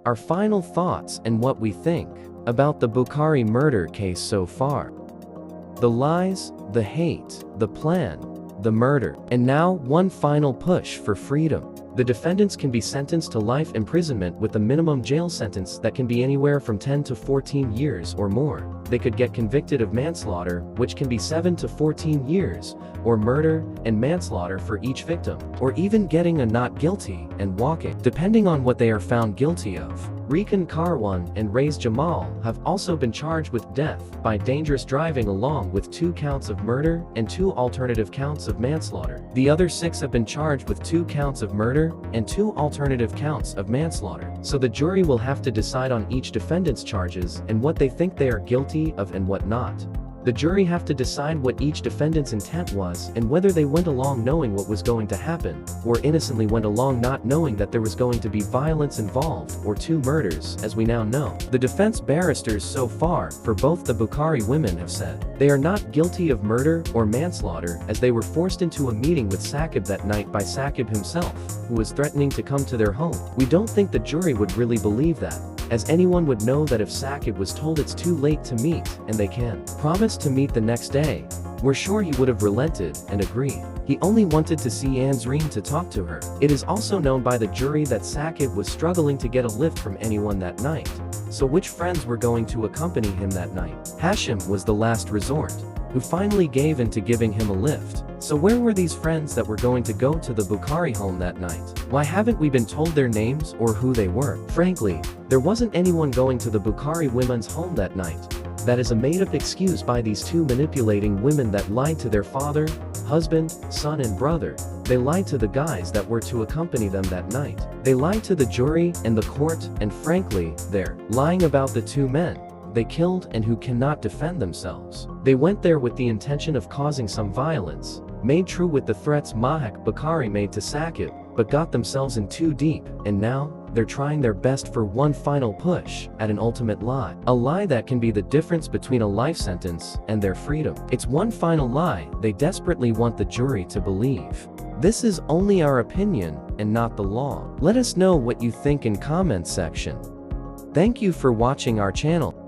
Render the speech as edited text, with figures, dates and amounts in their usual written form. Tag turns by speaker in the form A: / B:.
A: Our final thoughts and what we think about the Bukhari murder case so far. The lies, the hate, the plan, the murder, and now one final push for freedom. The defendants can be sentenced to life imprisonment with a minimum jail sentence that can be anywhere from 10 to 14 years or more. They could get convicted of manslaughter, which can be 7 to 14 years, or murder and manslaughter for each victim, or even getting a not guilty and walking, depending on what they are found guilty of. Rikan Karwan and Raiz Jamal have also been charged with death by dangerous driving along with 2 counts of murder and 2 alternative counts of manslaughter. The other 6 have been charged with 2 counts of murder and 2 alternative counts of manslaughter. So the jury will have to decide on each defendant's charges and what they think they are guilty of and what not. The jury have to decide what each defendant's intent was and whether they went along knowing what was going to happen, or innocently went along not knowing that there was going to be violence involved or 2 murders, as we now know. The defense barristers so far for both the Bukhari women have said they are not guilty of murder or manslaughter, as they were forced into a meeting with Saqib that night by Saqib himself, who was threatening to come to their home. We don't think the jury would really believe that, as anyone would know that if Saqib was told it's too late to meet and they can promise to meet the next day, we're sure he would have relented and agreed. He only wanted to see Ansreen to talk to her. It is also known by the jury that Saqib was struggling to get a lift from anyone that night. So which friends were going to accompany him that night? Hashim was the last resort, who finally gave in to giving him a lift. So where were these friends that were going to go to the Bukhari home that night? Why haven't we been told their names or who they were? Frankly, there wasn't anyone going to the Bukhari women's home that night. That is a made-up excuse by these 2 manipulating women that lied to their father, husband, son and brother. They lied to the guys that were to accompany them that night. They lied to the jury and the court, and frankly, they're lying about the 2 men they killed and who cannot defend themselves. They went there with the intention of causing some violence, made true with the threats Mahak Bukhari made to Saqib, but got themselves in too deep, and now they're trying their best for one final push at an ultimate lie. A lie that can be the difference between a life sentence and their freedom. It's one final lie they desperately want the jury to believe. This is only our opinion and not the law. Let us know what you think in comments section. Thank you for watching our channel.